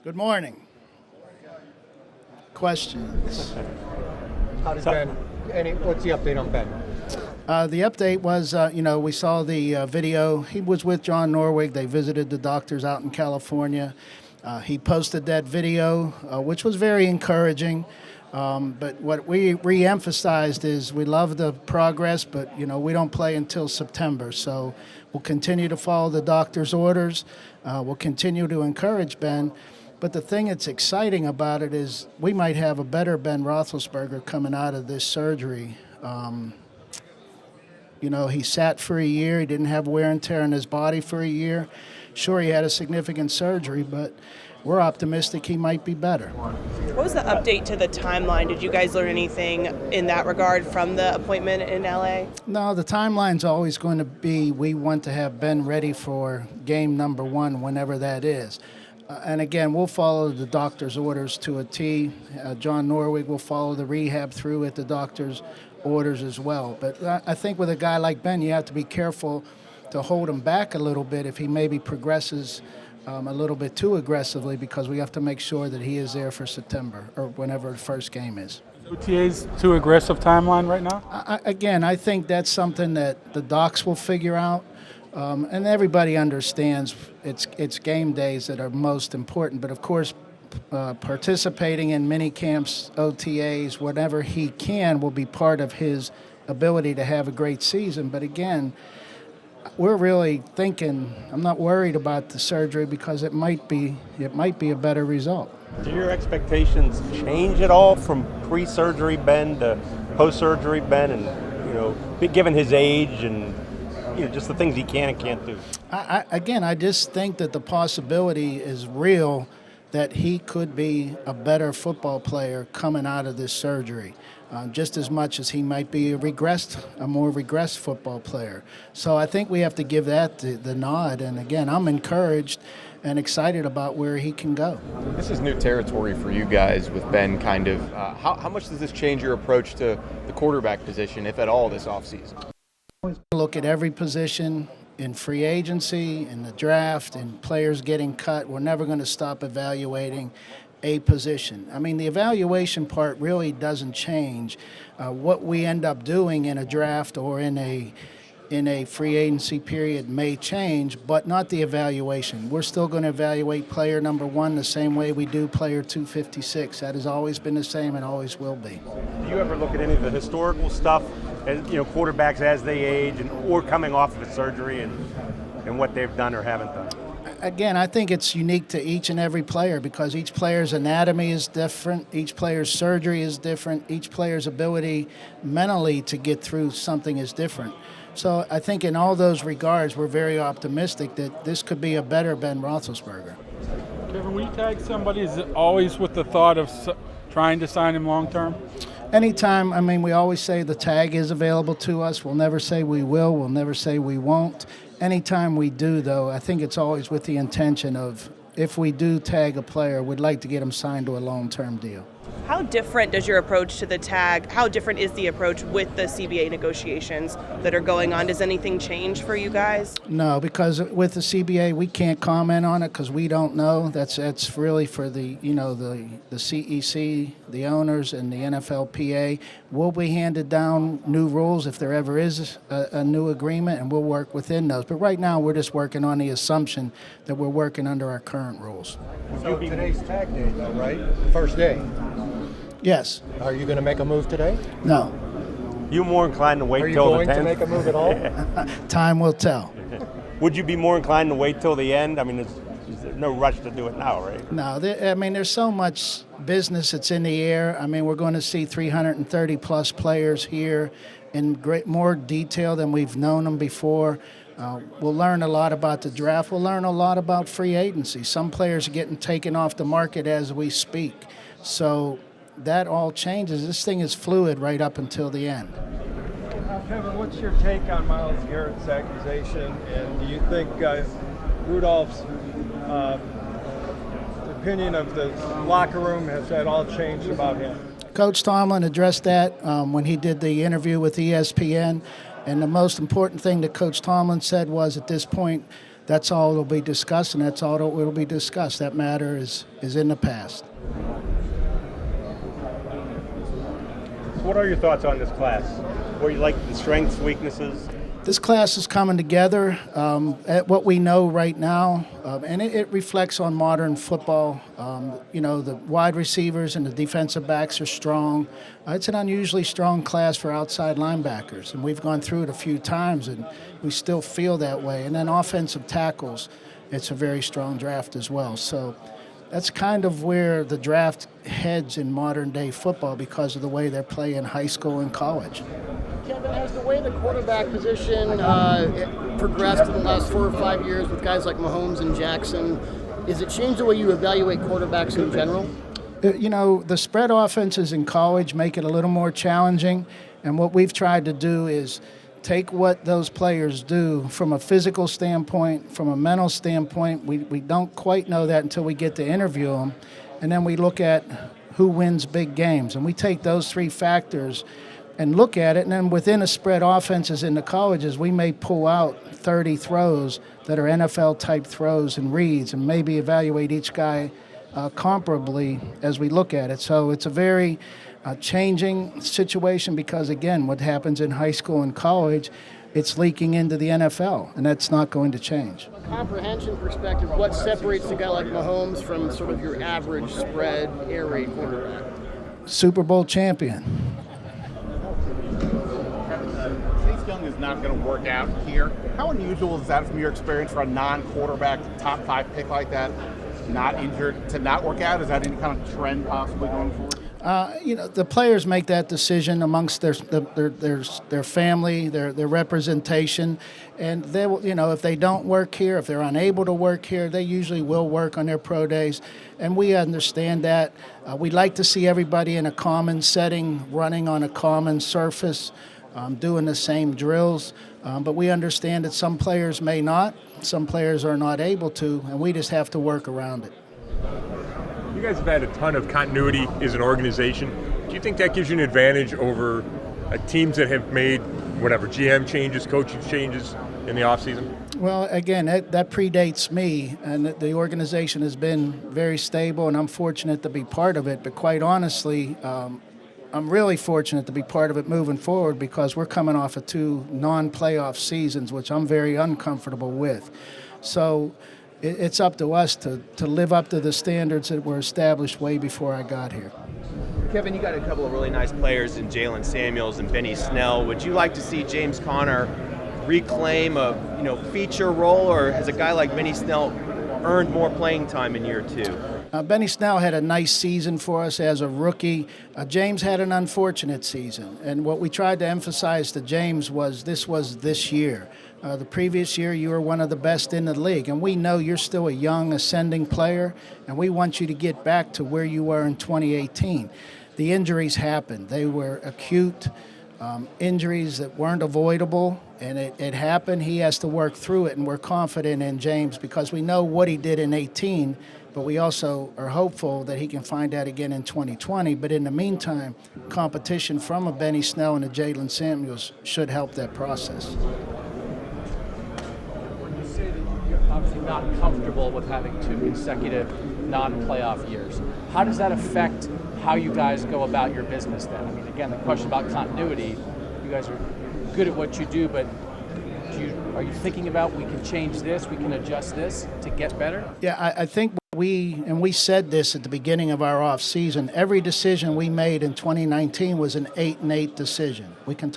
Good morning. Questions? How does Ben? What's the update on Ben? The update was, we saw the video. He was with John Norwig. They visited the doctors out in California. He posted that video, which was very encouraging. But what we re-emphasized is we love the progress, but, we don't play until September. So we'll continue to follow the doctor's orders. We'll continue to encourage Ben. But the thing that's exciting about it is we might have a better Ben Roethlisberger coming out of this surgery. He sat for a year. He didn't have wear and tear in his body for a year. Sure, he had a significant surgery, but we're optimistic he might be better. What was the update to the timeline? Did you guys learn anything in that regard from the appointment in LA? No, the timeline's always going to be we want to have Ben ready for game number 1, whenever that is. And again, we'll follow the doctor's orders to a T. John Norwig will follow the rehab through at the doctor's orders as well. But I think with a guy like Ben, you have to be careful to hold him back a little bit if he maybe progresses a little bit too aggressively, because we have to make sure that he is there for September or whenever the first game is. OTA's too aggressive timeline right now? I think that's something that the docs will figure out. And everybody understands it's game days that are most important. But, of course, participating in mini camps, OTAs, whatever he can will be part of his ability to have a great season. But, again, we're really thinking I'm not worried about the surgery because it might be a better result. Do your expectations change at all from pre-surgery Ben to post-surgery Ben, and given his age and just the things he can and can't do? I just think that the possibility is real that he could be a better football player coming out of this surgery, just as much as he might be a more regressed football player. So I think we have to give that the nod. And again, I'm encouraged and excited about where he can go. This is new territory for you guys with Ben, kind of. How much does this change your approach to the quarterback position, if at all, this offseason? Look at every position in free agency, in the draft, and players getting cut. We're never going to stop evaluating a position. I mean, the evaluation part really doesn't change. What we end up doing in a draft or in a free agency period may change, but not the evaluation. We're still going to evaluate player number 1 the same way we do player 256. That has always been the same and always will be. Do you ever look at any of the historical stuff, as quarterbacks as they age or coming off of a surgery and what they've done or haven't done? Again, I think it's unique to each and every player because each player's anatomy is different, each player's surgery is different, each player's ability mentally to get through something is different. So I think in all those regards, we're very optimistic that this could be a better Ben Roethlisberger. Kevin, when you tag somebody, is it always with the thought of trying to sign him long term? Anytime, we always say the tag is available to us. We'll never say we will. We'll never say we won't. Anytime we do, though, I think it's always with the intention of if we do tag a player, we'd like to get him signed to a long-term deal. How different does your approach to the tag, how different is the approach with the CBA negotiations that are going on? Does anything change for you guys? No, because with the CBA, we can't comment on it because we don't know. That's really for the CEC, the owners, and the NFLPA. We'll be handed down new rules if there ever is a new agreement, and we'll work within those. But right now, we're just working on the assumption that we're working under our current rules. So today's tag day, though, right? First day. Yes. Are you going to make a move today? No. You more inclined to wait Are you till the going 10th? to make a move at all? Time will tell. Would you be more inclined to wait till the end? There's no rush to do it now, right? No, there's so much business that's in the air. We're going to see 330-plus players here in more detail than we've known them before. We'll learn a lot about the draft. We'll learn a lot about free agency. Some players are getting taken off the market as we speak. So that all changes. This thing is fluid right up until the end. Kevin, what's your take on Myles Garrett's accusation? And do you think Rudolph's opinion of the locker room, has that all changed about him? Coach Tomlin addressed that when he did the interview with ESPN. And the most important thing that Coach Tomlin said was, at this point, that's all that'll be discussed, and that's all that will be discussed. That matter is in the past. What are your thoughts on this class? What do you like, the strengths, weaknesses? This class is coming together at what we know right now, and it reflects on modern football. The wide receivers and the defensive backs are strong. It's an unusually strong class for outside linebackers, and we've gone through it a few times, and we still feel that way. And then offensive tackles, it's a very strong draft as well. So that's kind of where the draft heads in modern-day football because of the way they're playing high school and college. Kevin, has the way the quarterback position progressed in the last 4 or 5 years with guys like Mahomes and Jackson, has it changed the way you evaluate quarterbacks in general? The spread offenses in college make it a little more challenging, and what we've tried to do is take what those players do from a physical standpoint, from a mental standpoint. We don't quite know that until we get to interview them, and then we look at who wins big games, and we take those 3 factors and look at it, and then within a spread offenses in the colleges, we may pull out 30 throws that are NFL-type throws and reads, and maybe evaluate each guy comparably as we look at it. So it's a very changing situation because, again, what happens in high school and college, it's leaking into the NFL, and that's not going to change. From a comprehension perspective, what separates a guy like Mahomes from sort of your average spread air raid quarterback? Super Bowl champion. Chase Young is not going to work out here. How unusual is that from your experience for a non-quarterback top 5 pick like that, not injured, to not work out? Is that any kind of trend possibly going forward? The players make that decision amongst their family, their representation, and they will, if they don't work here, if they're unable to work here, they usually will work on their pro days, and we understand that. We like to see everybody in a common setting, running on a common surface, doing the same drills, but we understand that some players may not, some players are not able to, and we just have to work around it. You guys have had a ton of continuity as an organization. Do you think that gives you an advantage over teams that have made GM changes, coaching changes in the offseason? Well, again, that predates me, and the organization has been very stable, and I'm fortunate to be part of it. But quite honestly, I'm really fortunate to be part of it moving forward because we're coming off of 2 non-playoff seasons, which I'm very uncomfortable with. So it's up to us to live up to the standards that were established way before I got here. Kevin, you got a couple of really nice players in Jalen Samuels and Benny Snell. Would you like to see James Conner reclaim a feature role, or has a guy like Benny Snell earned more playing time in year 2? Benny Snell had a nice season for us as a rookie. James had an unfortunate season, and what we tried to emphasize to James was this year. The previous year, you were one of the best in the league, and we know you're still a young, ascending player, and we want you to get back to where you were in 2018. The injuries happened. They were acute injuries that weren't avoidable, and it happened. He has to work through it, and we're confident in James because we know what he did in 18, but we also are hopeful that he can find that again in 2020. But in the meantime, competition from a Benny Snell and a Jalen Samuels should help that process. Obviously not comfortable with having 2 consecutive non-playoff years. How does that affect how you guys go about your business then? I mean, again, the question about continuity, you guys are good at what you do, but are you thinking about we can change this, we can adjust this to get better? Yeah, I think we said this at the beginning of our off season, every decision we made in 2019 was an 8-8 decision. We can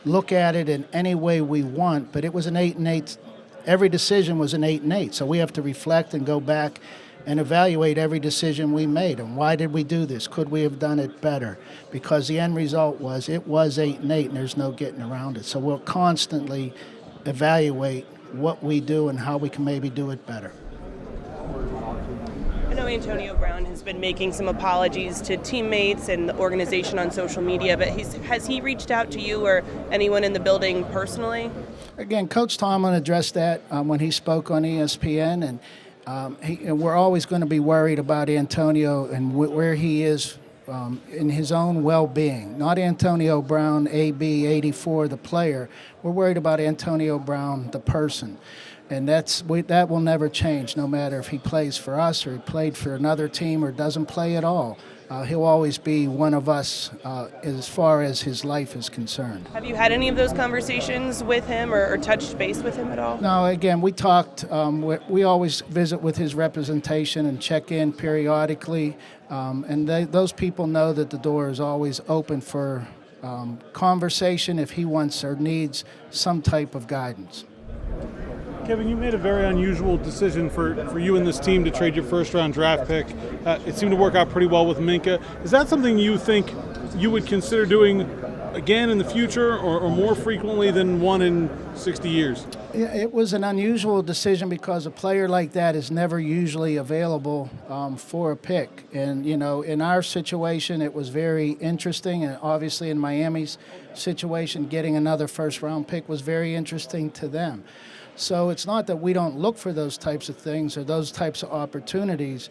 look at it in any way we want, but it was an 8-8. Every decision was an 8-8, so we have to reflect and go back and evaluate every decision we made. And why did we do this? Could we have done it better? Because the end result was 8-8, and there's no getting around it. So we'll constantly evaluate what we do and how we can maybe do it better. I know Antonio Brown has been making some apologies to teammates and the organization on social media, but has he reached out to you or anyone in the building personally? Again, Coach Tomlin addressed that when he spoke on ESPN, and we're always going to be worried about Antonio and where he is in his own well-being. Not Antonio Brown, AB 84, the player. We're worried about Antonio Brown, the person. And that will never change, no matter if he plays for us or he played for another team or doesn't play at all. He'll always be one of us as far as his life is concerned. Have you had any of those conversations with him or touched base with him at all? No, again, we talked. We always visit with his representation and check in periodically. And those people know that the door is always open for conversation if he wants or needs some type of guidance. Kevin, you made a very unusual decision for you and this team to trade your first-round draft pick. It seemed to work out pretty well with Minkah. Is that something you think you would consider doing again in the future or more frequently than one in 60 years? Yeah, it was an unusual decision because a player like that is never usually available for a pick. And, in our situation, it was very interesting. And obviously in Miami's situation, getting another first-round pick was very interesting to them. So it's not that we don't look for those types of things or those types of opportunities,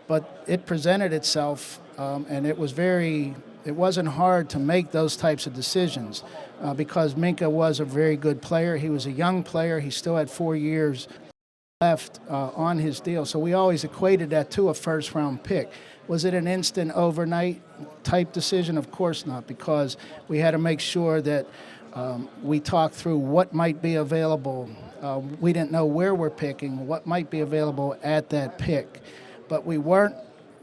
but it presented itself, and it wasn't hard to make those types of decisions because Minkah was a very good player. He was a young player. He still had 4 years left on his deal. So we always equated that to a first-round pick. Was it an instant, overnight type decision? Of course not, because we had to make sure that we talked through what might be available. We didn't know where we're picking, what might be available at that pick. But we were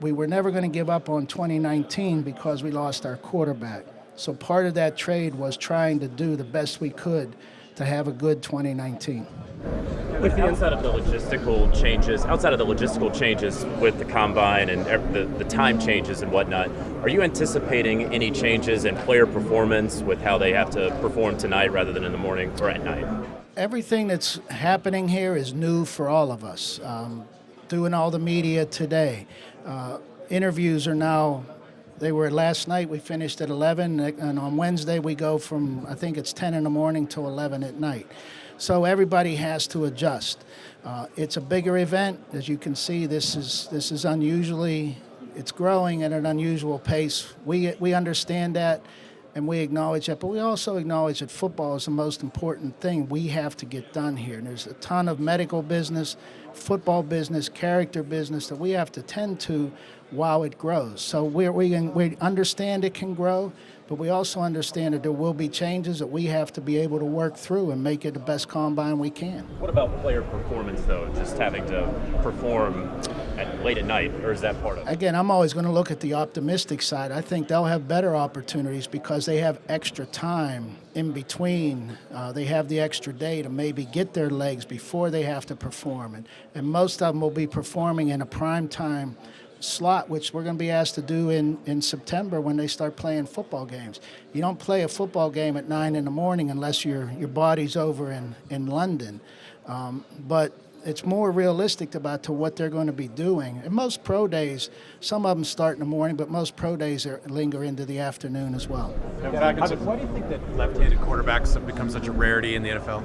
never going to give up on 2019 because we lost our quarterback. So part of that trade was trying to do the best we could to have a good 2019. Outside of the logistical changes with the combine and the time changes and whatnot, are you anticipating any changes in player performance with how they have to perform tonight rather than in the morning or at night? Everything that's happening here is new for all of us. Doing all the media today. Interviews are now, they were last night, we finished at 11, and on Wednesday we go from, I think it's 10 in the morning to 11 at night. So everybody has to adjust. It's a bigger event. As you can see, this is unusually, it's growing at an unusual pace. We understand that. And we acknowledge that, but we also acknowledge that football is the most important thing we have to get done here. And there's a ton of medical business, football business, character business that we have to tend to while it grows. So we understand it can grow, but we also understand that there will be changes that we have to be able to work through and make it the best combine we can. What about player performance, though? Just having to perform late at night, or is that part of it? Again, I'm always going to look at the optimistic side. I think they'll have better opportunities because they have extra time in between. They have the extra day to maybe get their legs before they have to perform. And most of them will be performing in a prime time slot, which we're going to be asked to do in September when they start playing football games. You don't play a football game at 9 in the morning unless your body's over in London. But it's more realistic about to what they're going to be doing. And most pro days, some of them start in the morning, but most pro days linger into the afternoon as well. Why do you think that left-handed quarterbacks have become such a rarity in the NFL?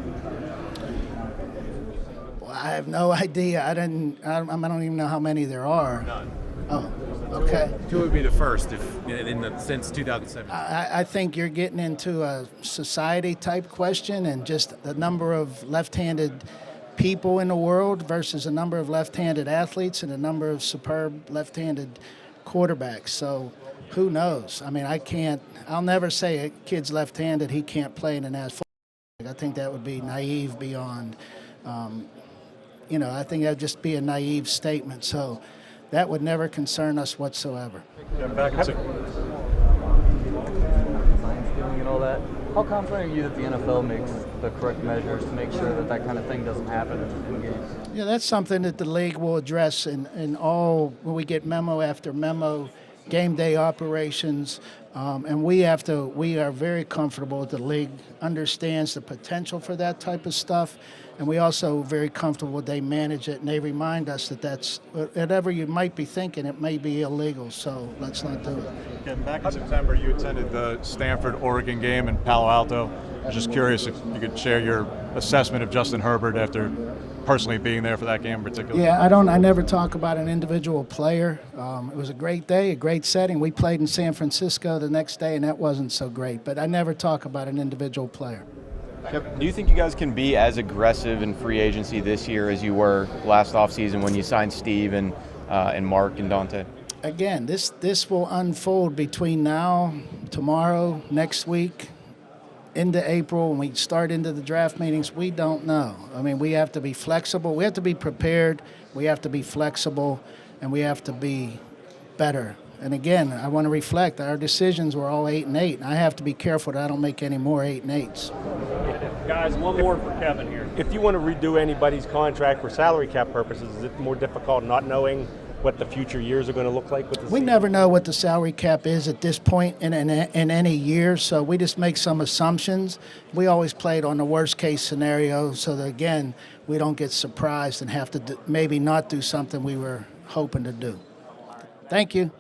Well, I have no idea. I don't even know how many there are. None. Oh, okay. Who would be the first since 2007? I think you're getting into a society-type question and just the number of left-handed people in the world versus a number of left-handed athletes and a number of superb left-handed quarterbacks. So who knows? I mean, I'll never say a kid's left-handed, he can't play in an national football. I think that would be naive beyond, I think that would just be a naive statement. So that would never concern us whatsoever. And all that. How confident are you that the NFL makes the correct measures to make sure that kind of thing doesn't happen in games? Yeah, that's something that the league will address in all, when we get memo after memo, game day operations, and we are very comfortable that the league understands the potential for that type of stuff, and we also very comfortable they manage it, and they remind us that that's, whatever you might be thinking, it may be illegal, so let's not do it. Again, back in September, you attended the Stanford-Oregon game in Palo Alto. I was just curious if you could share your assessment of Justin Herbert after personally being there for that game in particular. Yeah, I never talk about an individual player. It was a great day, a great setting. We played in San Francisco the next day, and that wasn't so great. But I never talk about an individual player. Do you think you guys can be as aggressive in free agency this year as you were last offseason when you signed Steve and Mark and Dante? Again, this will unfold between now, tomorrow, next week, into April, when we start into the draft meetings. We don't know. I mean, we have to be flexible. We have to be prepared. We have to be flexible, and we have to be better. And again, I want to reflect, our decisions were all 8-8, and I have to be careful that I don't make any more 8-8s. Guys, one more for Kevin here. If you want to redo anybody's contract for salary cap purposes, is it more difficult not knowing what the future years are going to look like with the We never know what the salary cap is at this point in any year, so we just make some assumptions. We always played on the worst case scenario so that, again, we don't get surprised and have to maybe not do something we were hoping to do. Thank you.